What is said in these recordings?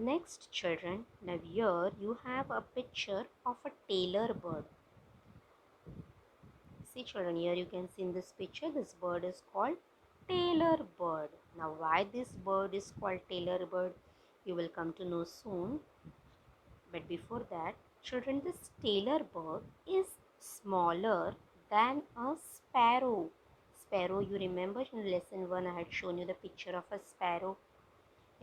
Next children, now here you have a picture of a tailor bird. See children, here you can see in this picture, this bird is called tailor bird. Now why this bird is called tailor bird, you will come to know soon. But before that, children, this tailor bird is smaller than a sparrow. Sparrow, you remember in lesson 1 I had shown you the picture of a sparrow.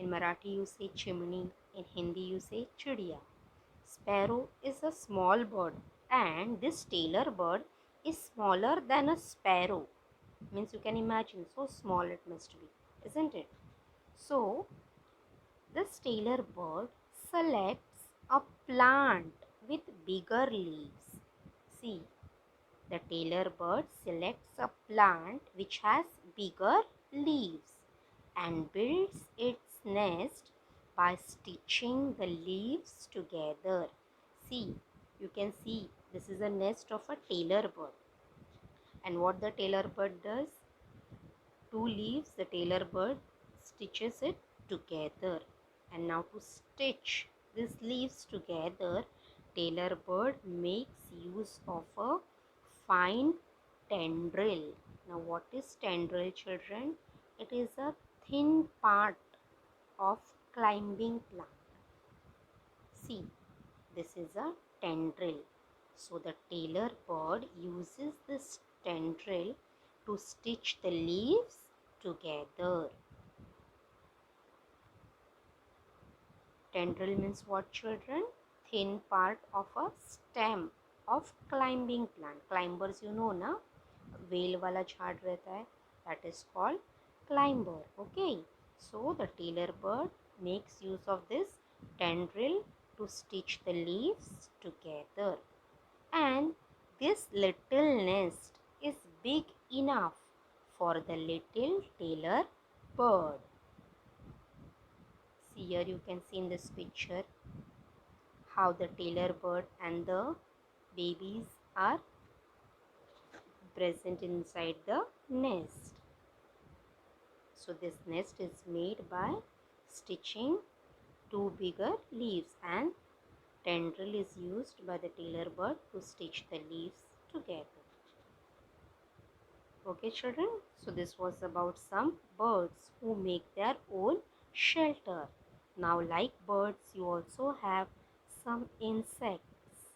In Marathi you say chimney, in Hindi you say chidiya. Sparrow is a small bird and this tailor bird is smaller than a sparrow. Means you can imagine so small it must be, isn't it? So this tailor bird selects a plant with bigger leaves. See, the tailor bird selects a plant which has bigger leaves and builds its nest by stitching the leaves together. See, you can see this is a nest of a tailor bird. And what the tailor bird does? Two leaves, the tailor bird stitches it together. And now to stitch these leaves together, tailor bird makes use of a fine tendril. Now what is tendril children? It is a thin part of climbing plant. See, this is a tendril. So the tailor bird uses this tendril to stitch the leaves together. Tendril means what children? Thin part of a stem of climbing plant. Climbers you know na, well वाला झाड़ रहता है, that is called climber. Okay, so the tailor bird makes use of this tendril to stitch the leaves together. And this little nest is big enough for the little tailor bird. See, here you can see in this picture how the tailor bird and the babies are present inside the nest. So this nest is made by stitching two bigger leaves and tendril is used by the tailor bird to stitch the leaves together. Okay children, so this was about some birds who make their own shelter. Now like birds, you also have some insects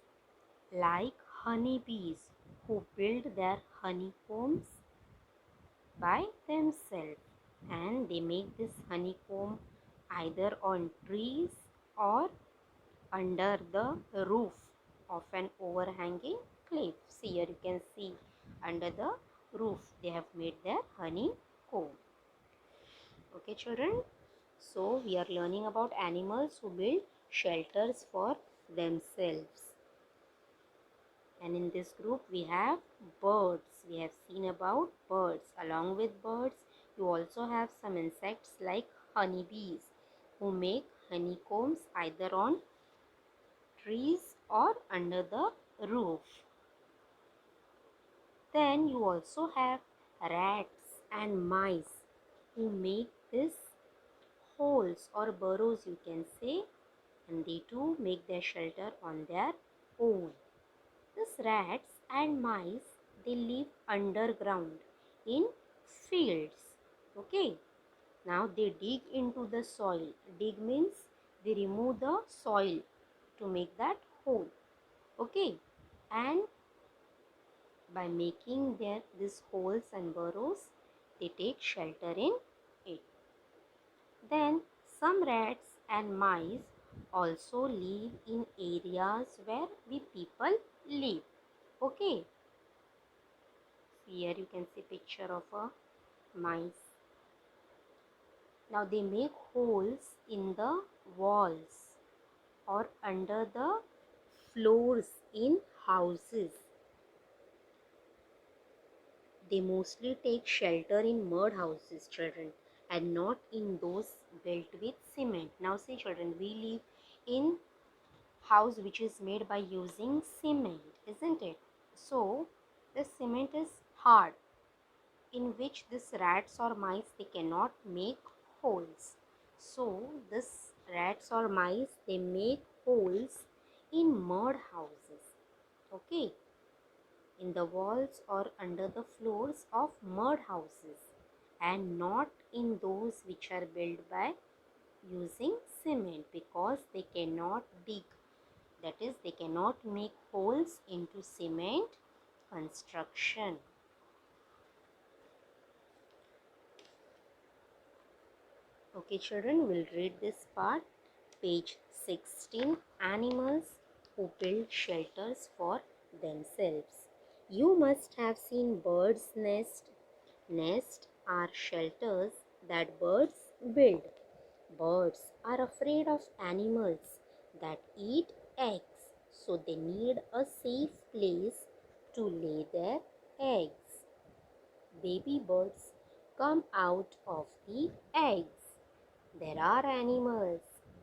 like honeybees who build their honeycombs by themselves, and they make this honeycomb either on trees or under the roof of an overhanging cliff. See, here you can see under the roof they have made their honeycomb. Okay children, so we are learning about animals who build shelters for themselves. And in this group we have birds. We have seen about birds. Along with birds, you also have some insects like honeybees who make honeycombs either on trees or under the roof. Then you also have rats and mice who make these holes or burrows you can say, and they too make their shelter on their own. These rats and mice, they live underground in fields. Okay. Now they dig into the soil. Dig means they remove the soil to make that hole. Okay. And by making these holes and burrows, they take shelter in it. Then some rats and mice also live in areas where we people live. Okay. Here you can see picture of a mice. Now they make holes in the walls or under the floors in houses. They mostly take shelter in mud houses, children, and not in those built with cement. Now see children, we live in house which is made by using cement, isn't it? So the cement is hard, in which these rats or mice they cannot make holes. So this Rats or mice, they make holes in mud houses. Okay, in the walls or under the floors of mud houses, and not in those which are built by using cement, because they cannot dig, that is they cannot make holes into cement construction. Okay children, we'll read this part. Page 16. Animals who build shelters for themselves. You must have seen birds' nest. Nests are shelters that birds build. Birds are afraid of animals that eat eggs, so they need a safe place to lay their eggs. Baby birds come out of the eggs. There are animals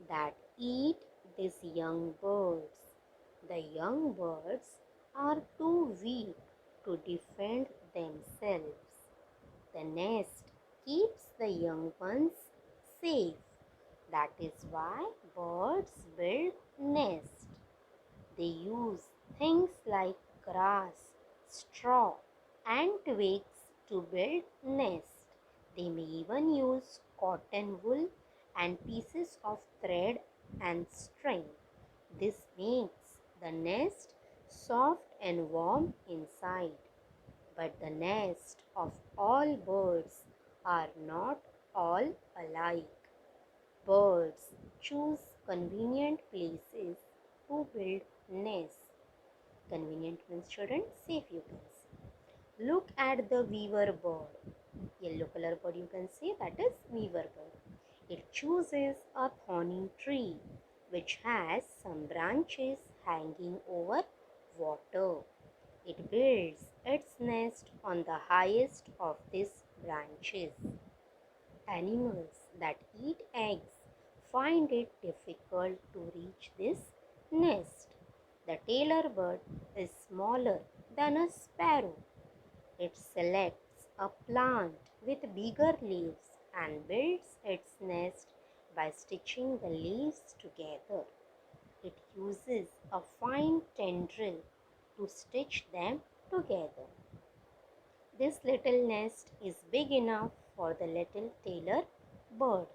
that eat these young birds. The young birds are too weak to defend themselves. The nest keeps the young ones safe. That is why birds build nests. They use things like grass, straw, and twigs to build nests. They may even use cotton wool and pieces of thread and string. This makes the nest soft and warm inside. But the nests of all birds are not all alike. Birds choose convenient places to build nests. Convenient means children, safe you can say. Look at the weaver bird. Yellow color bird you can say, that is weaver bird. It chooses a thorny tree which has some branches hanging over water. It builds its nest on the highest of these branches. Animals that eat eggs find it difficult to reach this nest. The tailor bird is smaller than a sparrow. It selects a plant with bigger leaves and builds its nest by stitching the leaves together. It uses a fine tendril to stitch them together. This little nest is big enough for the little tailor bird.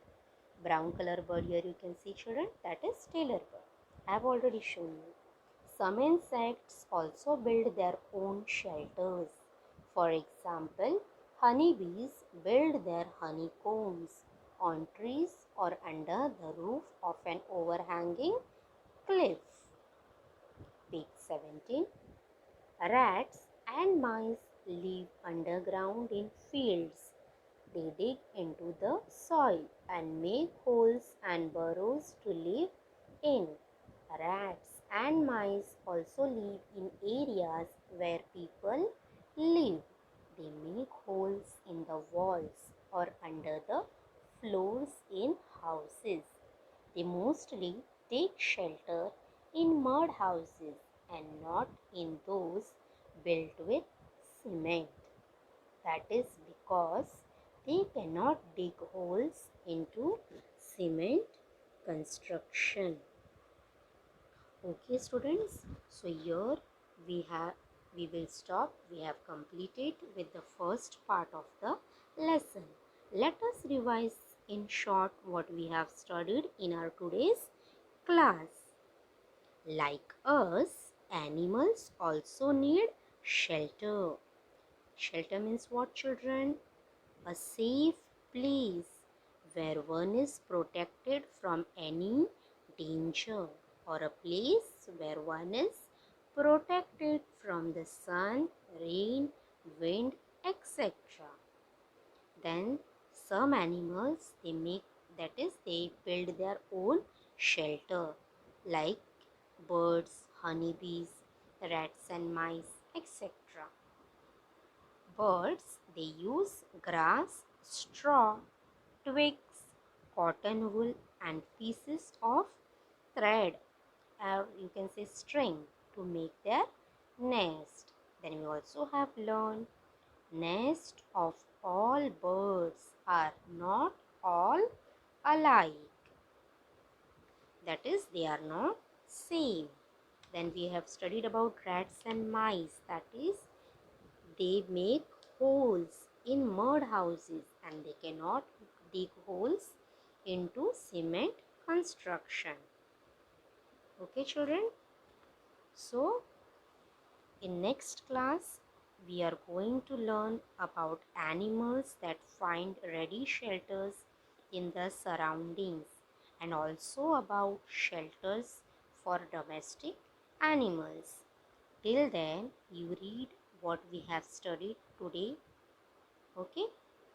Brown color bird here you can see children, that is tailor bird. I have already shown you. Some insects also build their own shelters. For example, honeybees build their honeycombs on trees or under the roof of an overhanging cliff. Page 17. Rats and mice live underground in fields. They dig into the soil and make holes and burrows to live in. Rats and mice also live in areas where people live. They make holes in the walls or under the floors in houses. They mostly take shelter in mud houses and not in those built with cement. That is because they cannot dig holes into cement construction. Okay students, so here we will stop. We have completed with the first part of the lesson. Let us revise in short what we have studied in our today's class. Like us, animals also need shelter. Shelter means what children? A safe place where one is protected from any danger, or a place where one is protected from the sun, rain, wind, etc. Then some animals they build their own shelter, like birds, honeybees, rats and mice, etc. Birds, they use grass, straw, twigs, cotton wool and pieces of thread, or you can say string, to make their nest. Then we also have learned nest of all birds are not all alike. That is, they are not same. Then we have studied about rats and mice. That is, they make holes in mud houses and they cannot dig holes into cement construction. Okay, children? So, in next class, we are going to learn about animals that find ready shelters in the surroundings and also about shelters for domestic animals. Till then, you read what we have studied today. Okay?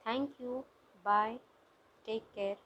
Thank you. Bye. Take care.